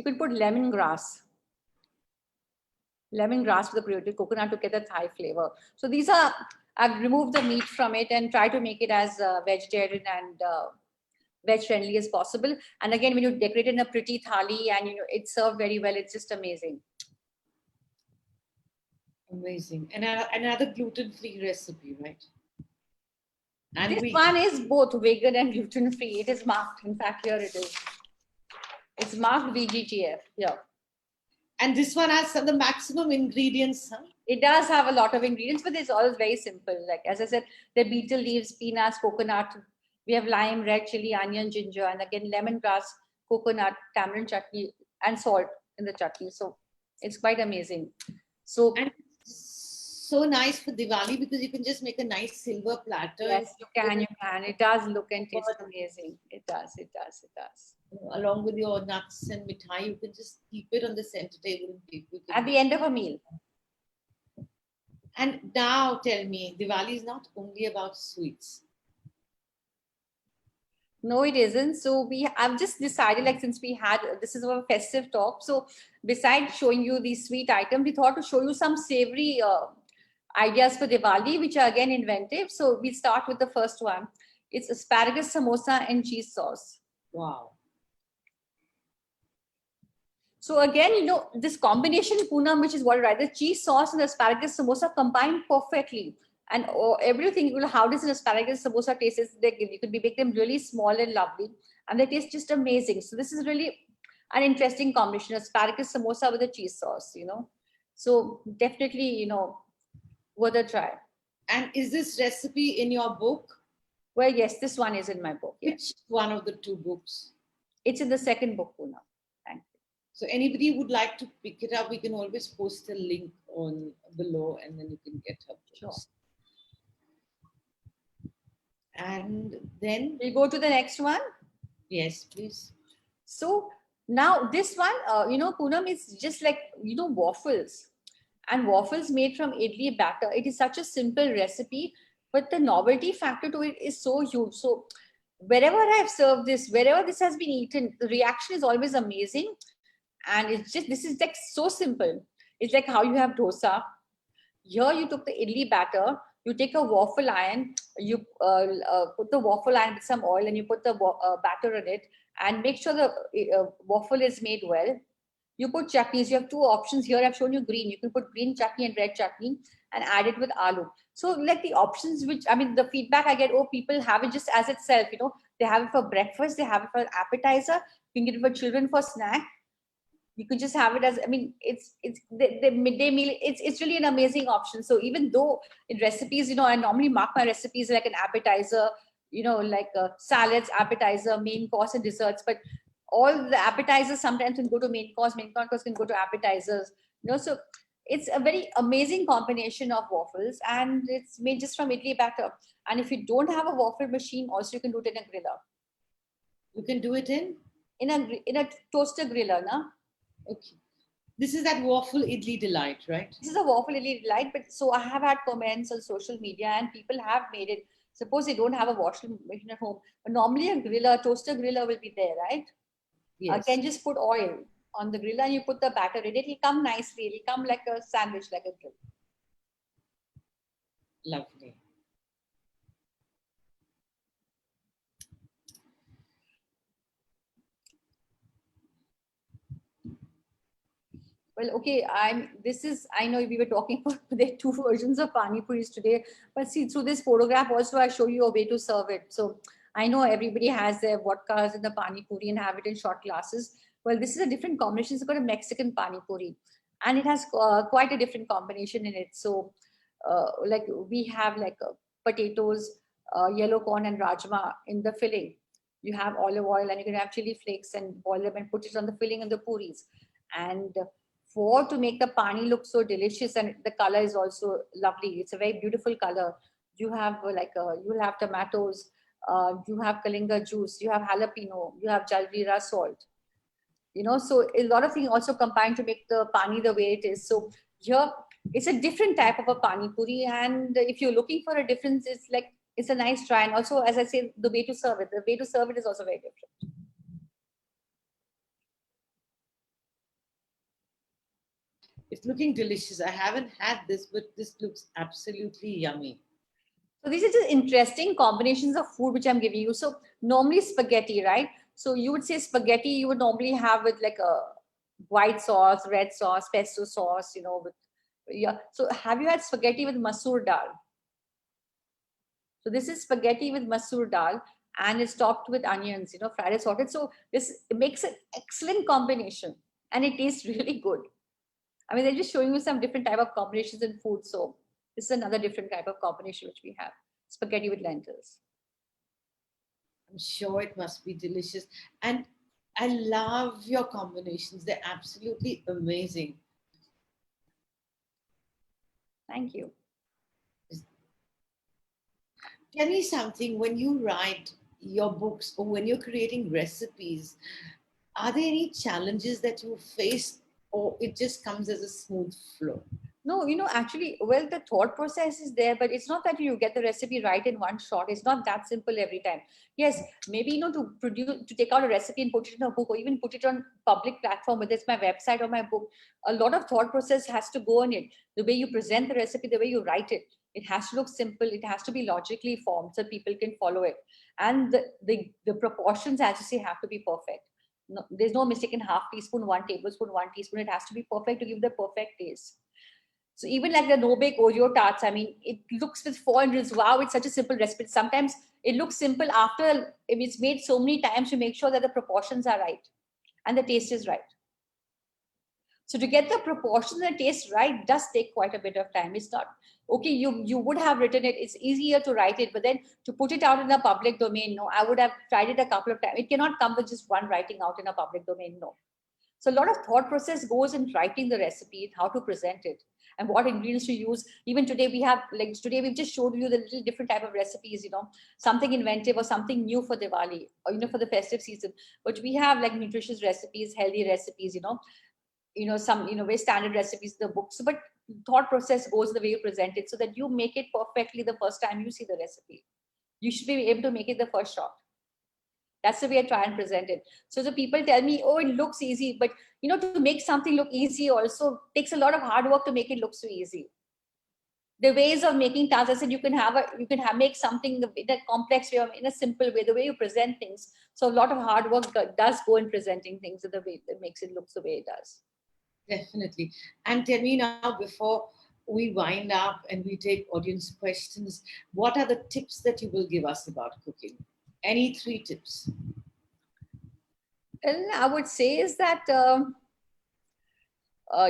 can put lemongrass with the grated coconut to get the Thai flavor. So these are, I've removed the meat from it and try to make it as vegetarian and veg friendly as possible. And again, when you decorate it in a pretty thali and it's served very well, it's just amazing. Amazing. And another gluten-free recipe, right? And this one is both vegan and gluten-free. It is marked. In fact, here it is. It's marked VGTF. Yeah. And this one has the maximum ingredients, huh? It does have a lot of ingredients, but it's all very simple. Like, as I said, the betel leaves, peanuts, coconut. We have lime, red chili, onion, ginger, and again, lemongrass, coconut, tamarind chutney, and salt in the chutney. So it's quite amazing. So, and so nice for Diwali because you can just make a nice silver platter. Yes, you can. It does look and taste amazing. It does. Along with your nuts and mithai, you can just keep it on the center table and people at the end of a meal. And now tell me, Diwali is not only about sweets. No, it isn't. So I've just decided, like, since this is our festive talk. So besides showing you these sweet items, we thought to show you some savory ideas for Diwali, which are again inventive. So we start with the first one. It's asparagus samosa and cheese sauce. Wow. So again, this combination, Poonam, which is what, right? The cheese sauce and the asparagus samosa combine perfectly. And everything, how does an asparagus samosa taste? You could make them really small and lovely, and they taste just amazing. So this is really an interesting combination: asparagus samosa with a cheese sauce. So definitely, worth a try. And is this recipe in your book? Well, yes, this one is in my book. Which one of the two books? It's in the second book, Poonam. Thank you. So anybody would like to pick it up, we can always post a link on below, and then you can get her books. Sure. And then we go to the next one. Yes, please. So now this one, Poonam, is just like, waffles, and waffles made from idli batter. It is such a simple recipe, but the novelty factor to it is so huge. So wherever I've served this, wherever this has been eaten, the reaction is always amazing. And this is like so simple. It's like how you have dosa. Here you took the idli batter, you take a waffle iron, you put the waffle iron with some oil, and you put the batter in it, and make sure the waffle is made well. You put chutneys. You have two options here. I've shown you green. You can put green chutney and red chutney and add it with aloo. So like the options, the feedback I get, people have it just as itself. They have it for breakfast. They have it for appetizer. You can get it for children for snack. You could just have it as, I mean, it's the midday meal. It's really an amazing option. So even though in recipes, I normally mark my recipes like an appetizer, like salads, appetizer, main course, and desserts. But all the appetizers sometimes can go to main course can go to appetizers. So it's a very amazing combination of waffles, and it's made just from idli batter. And if you don't have a waffle machine, also you can do it in a griller. You can do it in a toaster griller, na? Okay. This is that waffle idli delight, right? This is a waffle idli delight, but so I have had comments on social media and people have made it. Suppose they don't have a waffle machine at home, but normally a griller, toaster griller will be there, right? Yes. Can just put oil on the griller and you put the batter in it. It'll come nicely. It'll come like a sandwich, like a grill. Lovely. Well, okay, I know we were talking about there are two versions of pani puris today, but see, through this photograph also I show you a way to serve it. So I know everybody has their vodkas in the pani puri and have it in short glasses. Well, this is a different combination. It's got a Mexican pani puri and it has quite a different combination in it. So like we have like potatoes, yellow corn and rajma in the filling. You have olive oil and you can have chili flakes and boil them and put it on the filling and the puris. And to make the pani look so delicious, and the color is also lovely. It's a very beautiful color. You have you'll have tomatoes, you have kalinga juice, you have jalapeno, you have jaljeera salt. So a lot of things also combine to make the pani the way it is. So here it's a different type of a pani puri, and if you're looking for a difference, it's a nice try. And also, as I say, the way to serve it is also very different. It's looking delicious. I haven't had this, but this looks absolutely yummy. So these are just interesting combinations of food which I'm giving you. So normally spaghetti, right? So you would say spaghetti you would normally have with like a white sauce, red sauce, pesto sauce, So have you had spaghetti with masoor dal? So this is spaghetti with masoor dal and it's topped with onions, fried and salted. So this makes an excellent combination and it tastes really good. I mean, they're just showing you some different type of combinations in food. So this is another different type of combination which we have. Spaghetti with lentils. I'm sure it must be delicious. And I love your combinations. They're absolutely amazing. Thank you. Tell me something, when you write your books or when you're creating recipes, are there any challenges that you face, or it just comes as a smooth flow? No, actually, well, the thought process is there, but it's not that you get the recipe right in one shot. It's not that simple every time. Yes, maybe, to take out a recipe and put it in a book or even put it on public platform, whether it's my website or my book, a lot of thought process has to go in it. The way you present the recipe, the way you write it, it has to look simple. It has to be logically formed so people can follow it. And the proportions, as you say, have to be perfect. No, there's no mistake in half teaspoon, 1 tablespoon, 1 teaspoon. It has to be perfect to give the perfect taste. So even like the no-bake Oreo tarts, I mean, it looks with 4 ingredients. Wow, it's such a simple recipe. Sometimes it looks simple after it's made so many times to make sure that the proportions are right and the taste is right. So to get the proportions and taste right does take quite a bit of time. It's not, okay, you would have written it. It's easier to write it, but then to put it out in the public domain, no, I would have tried it a couple of times. It cannot come with just one writing out in a public domain, no. So a lot of thought process goes in writing the recipe, how to present it, and what ingredients to use. Even today we've just showed you the little different type of recipes, something inventive or something new for Diwali or, for the festive season. But we have like nutritious recipes, healthy recipes, some, very standard recipes in the books. But thought process goes in the way you present it so that you make it perfectly the first time you see the recipe. You should be able to make it the first shot. That's the way I try and present it. So the people tell me, oh, it looks easy, but to make something look easy also takes a lot of hard work to make it look so easy. The ways of making tarts, I said, you can make something in a complex way or in a simple way, the way you present things. So a lot of hard work does go in presenting things in the way that makes it look the way it does. Definitely. And tell me now, before we wind up and we take audience questions, what are the tips that you will give us about cooking? Any 3 tips? Well, I would say is that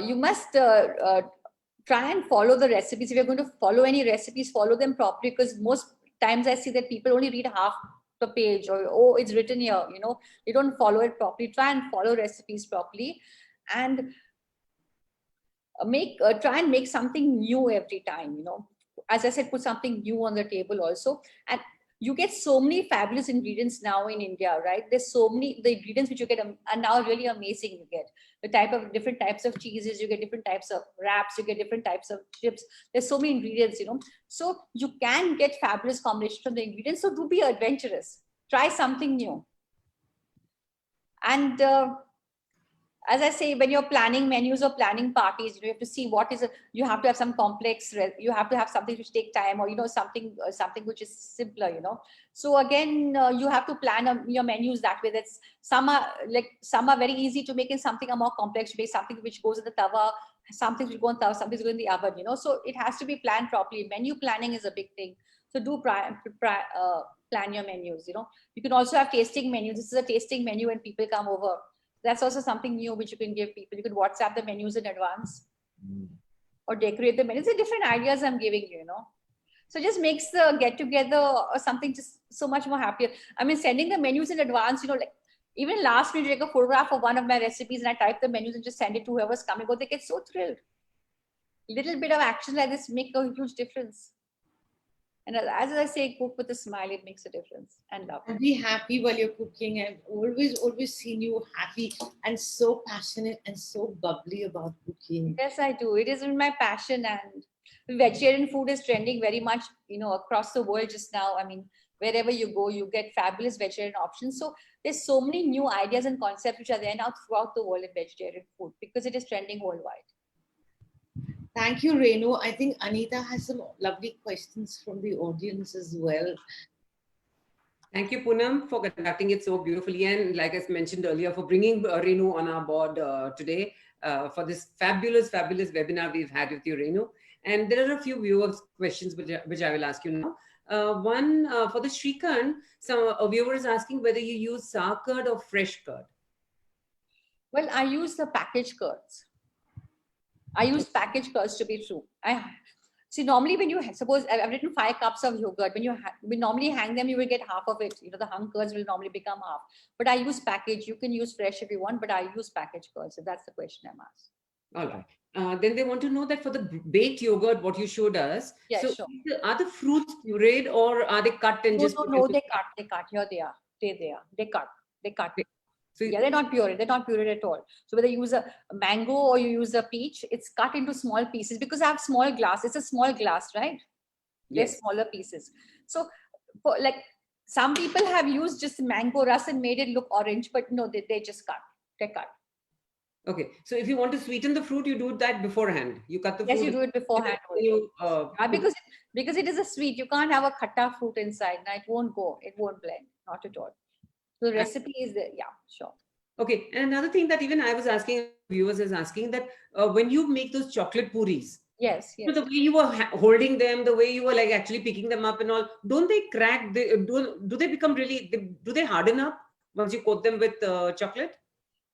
you must try and follow the recipes. If you're going to follow any recipes, follow them properly, because most times I see that people only read half the page, or, oh, it's written here, you know, they don't follow it properly. Try and follow recipes properly, and try and make something new every time, you know. As I said, put something new on the table also. And you get so many fabulous ingredients now in India, right? There's so many, the ingredients which you get are now really amazing. You get the different types of cheeses, you get different types of wraps, you get different types of chips. There's so many ingredients, you know. So you can get fabulous combinations from the ingredients. So do be adventurous. Try something new. And as I say, when you're planning menus or planning parties, you have to see what is you have to have some complex, you have to have something which take time, or, you know, something which is simpler, you know. So again, you have to plan your menus that way. That's some are very easy to make, and something are more complex to make, something which goes in the tawa, something which go in tawa, something which go in the oven, you know. So it has to be planned properly. Menu planning is a big thing. So do plan your menus, you know. You can also have tasting menus. This is a tasting menu when people come over. That's also something new which you can give people. You can WhatsApp the menus in advance or decorate the menus. There are different ideas I'm giving you, you know. So just makes the get together or something just so much more happier. I mean, sending the menus in advance, you know, like even last minute, take a photograph of one of my recipes and I type the menus and just send it to whoever's coming. They get so thrilled. Little bit of action like this make a huge difference. And as I say, cook with a smile, it makes a difference, and love. And be happy while you're cooking. I've always seen you happy and so passionate and so bubbly about cooking. Yes, I do. It is my passion, and vegetarian food is trending very much, you know, across the world just now. I mean, wherever you go, you get fabulous vegetarian options. So there's so many new ideas and concepts which are there now throughout the world in vegetarian food, because it is trending worldwide. Thank you, Renu. I think Anita has some lovely questions from the audience as well. Thank you, Poonam, for conducting it so beautifully. And like I mentioned earlier, for bringing Renu on our board today for this fabulous webinar we've had with you, Renu. And there are a few viewers' questions which I will ask you now. One for the Shrikant, a viewer is asking whether you use sour curd or fresh curd. Well, I use the packaged curds. I use packaged curds, to be true. See, normally when you suppose I've written 5 cups of yogurt, when we normally hang them, you will get half of it. You know, the hung curds will normally become half. But I use packaged. You can use fresh if you want, but I use packaged curds. So that's the question I'm asked. All right. Then they want to know that for the baked yogurt, what you showed us. Yeah, so sure. Are the fruits pureed or are they cut and just? No, they cut. Here they are. They cut. So yeah, they're not pureed. They're not pureed at all. So whether you use a mango or you use a peach, it's cut into small pieces, because I have small glass. It's a small glass, right? Yes. They're smaller pieces. So for, like, some people have used just mango rust and made it look orange, but no, they just cut. They cut. Okay. So if you want to sweeten the fruit, you do that beforehand. You cut the fruit. Yes, you do it beforehand. Because it is a sweet. You can't have a khatta fruit inside. Now it won't go. It won't blend. Not at all. So the recipe is there. Yeah, sure. Okay. And another thing that even I was asking, viewers is asking, that when you make those chocolate puris, yes. So the way you were holding them, the way you were like actually picking them up and all, don't they crack? Do they become really, do they harden up once you coat them with chocolate?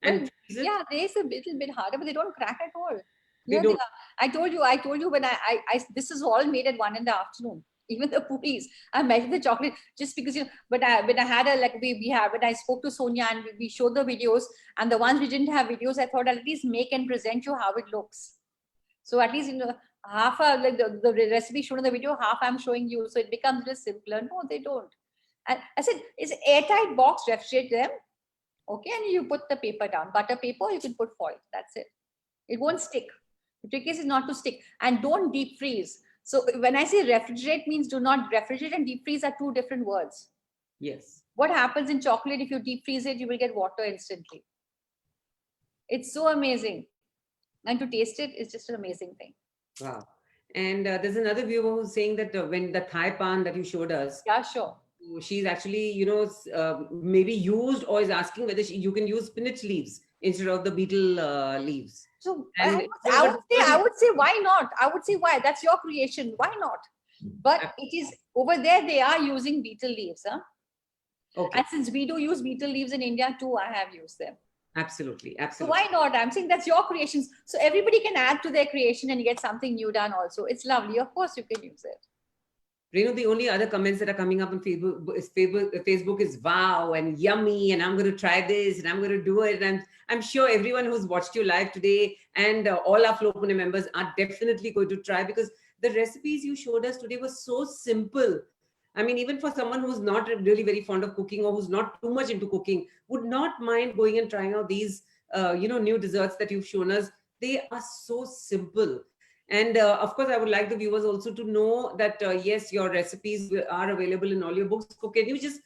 And yeah, there's a little bit harder, but they don't crack at all. They don't. I told you when I this is all made at 1 PM. Even the puris, I measured the chocolate just because, you know, but when I had when I spoke to Sonia and we showed the videos, and the ones we didn't have videos, I thought I'll at least make and present you how it looks. So at least, you know, half like the recipe shown in the video, half I'm showing you. So it becomes just simpler. No, they don't. And I said, it's an airtight box, refrigerate them. Okay, and you put the paper down. Butter paper, you can put foil. That's it. It won't stick. The trick is not to stick. And don't deep freeze. So when I say refrigerate, means do not refrigerate, and deep freeze are 2 different words. Yes. What happens in chocolate, if you deep freeze it, you will get water instantly. It's so amazing. And to taste it is just an amazing thing. Wow. And there's another viewer who's saying that when the Thai pan that you showed us. Yeah, sure. She's actually, you know, maybe used, or is asking whether you can use spinach leaves instead of the beetle leaves. So I would say, why not? I would say, why? That's your creation. Why not? But it is over there, they are using beetle leaves. Huh? Okay. And since we do use beetle leaves in India too, I have used them. Absolutely. So Absolutely. why not? I'm saying that's your creations. So everybody can add to their creation and get something new done also. It's lovely. Of course, you can use it. Renu, the only other comments that are coming up on Facebook is wow and yummy, and I'm going to try this and I'm going to do it. And I'm sure everyone who's watched you live today and all our Flow Pune members are definitely going to try, because the recipes you showed us today were so simple. I mean, even for someone who's not really very fond of cooking or who's not too much into cooking, would not mind going and trying out these, new desserts that you've shown us. They are so simple. And of course, I would like the viewers also to know that, yes, your recipes are available in all your books. So can you just,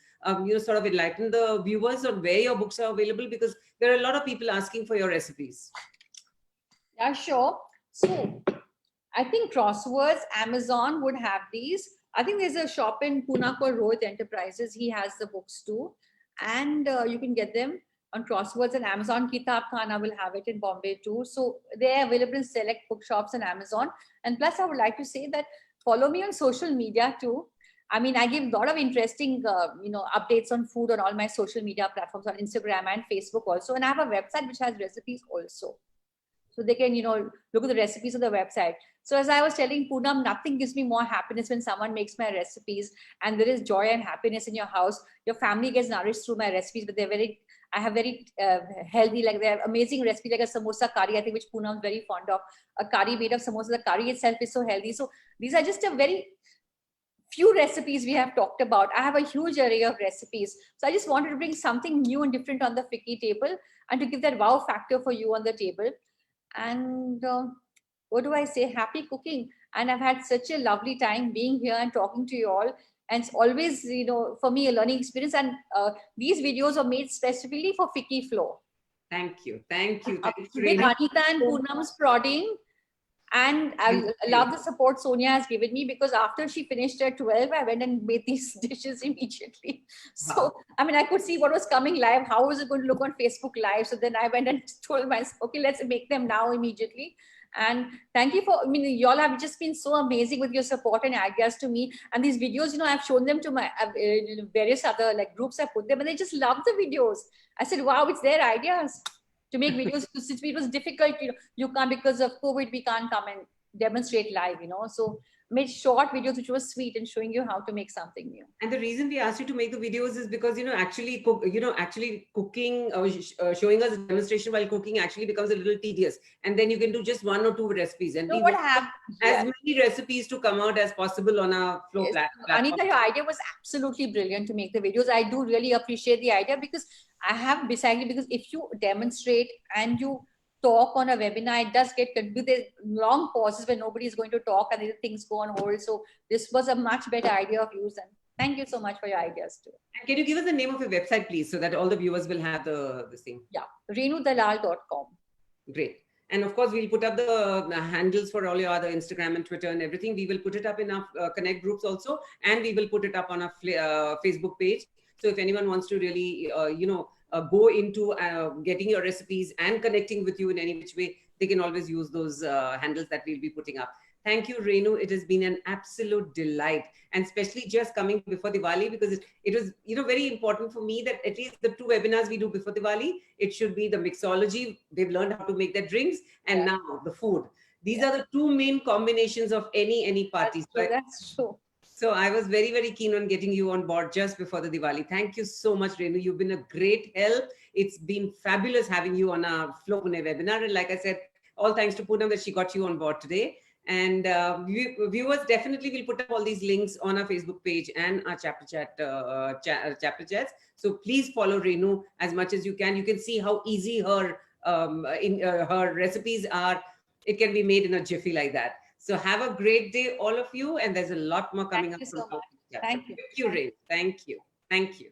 sort of enlighten the viewers on where your books are available? Because there are a lot of people asking for your recipes. Yeah, sure. So I think Crosswords, Amazon would have these. I think there's a shop in Pune called Rohit Enterprises. He has the books too. And you can get them on Crosswords, and Amazon. Kitab Khana will have it in Bombay too. So they're available in select bookshops and Amazon. And plus, I would like to say that follow me on social media too. I mean, I give a lot of interesting, updates on food on all my social media platforms on Instagram and Facebook also. And I have a website which has recipes also. So they can, look at the recipes on the website. So as I was telling Poonam, nothing gives me more happiness when someone makes my recipes and there is joy and happiness in your house. Your family gets nourished through my recipes, but I have very healthy, like they have amazing recipe, like a samosa curry, I think, which Poonam is very fond of. A curry made of samosa. The curry itself is so healthy. So these are just a very few recipes we have talked about. I have a huge array of recipes. So I just wanted to bring something new and different on the Fiki table and to give that wow factor for you on the table. And what do I say? Happy cooking. And I've had such a lovely time being here and talking to you all. And it's always, for me, a learning experience. And these videos are made specifically for Fiki Flow. Thank you. Thank you. Thank you, With Reenu. Anita and Poonam's prodding. And I love the support Sonia has given me, because after she finished at 12, I went and made these dishes immediately. So, Wow. I mean, I could see what was coming live. How was it going to look on Facebook Live? So then I went and told myself, okay, let's make them now immediately. And thank you y'all have just been so amazing with your support and ideas to me. And these videos, I've shown them to my various other groups. I put them and they just love the videos. I said, wow, it's their ideas to make videos. Since it was difficult, you can't, because of COVID, we can't come and demonstrate live, So made short videos which was sweet and showing you how to make something new. And the reason we asked you to make the videos is because, actually cooking, showing us a demonstration while cooking actually becomes a little tedious. And then you can do just one or two recipes. And So we what want have as many recipes to come out as possible on our Flow platform. Anita, your idea was absolutely brilliant to make the videos. I do really appreciate the idea, because I have decided, because if you demonstrate and you talk on a webinar, it does get confused. There's long pauses where nobody is going to talk and things go on hold. So this was a much better idea of yours. And thank you so much for your ideas too. And can you give us the name of your website, please, so that all the viewers will have the thing? Yeah, renudalal.com. Great. And of course, we'll put up the handles for all your other Instagram and Twitter and everything. We will put it up in our Connect groups also, and we will put it up on our Facebook page. So if anyone wants to really, go into getting your recipes and connecting with you in any which way, they can always use those handles that we'll be putting up. Thank you, Renu. It has been an absolute delight, and especially just coming before Diwali, because it was, very important for me that at least the 2 webinars we do before Diwali, it should be the mixology. They've learned how to make their drinks, and now the food. These are the 2 main combinations of any party. That's true. So I was very, very keen on getting you on board just before the Diwali. Thank you so much, Renu. You've been a great help. It's been fabulous having you on our Flow Pune webinar. And like I said, all thanks to Poonam that she got you on board today. And viewers, definitely will put up all these links on our Facebook page and our chapter chats. So please follow Renu as much as you can. You can see how easy her recipes are. It can be made in a jiffy like that. So have a great day, all of you. And there's a lot more coming up. Thank you so much. Thank you, Ray. Thank you. Thank you.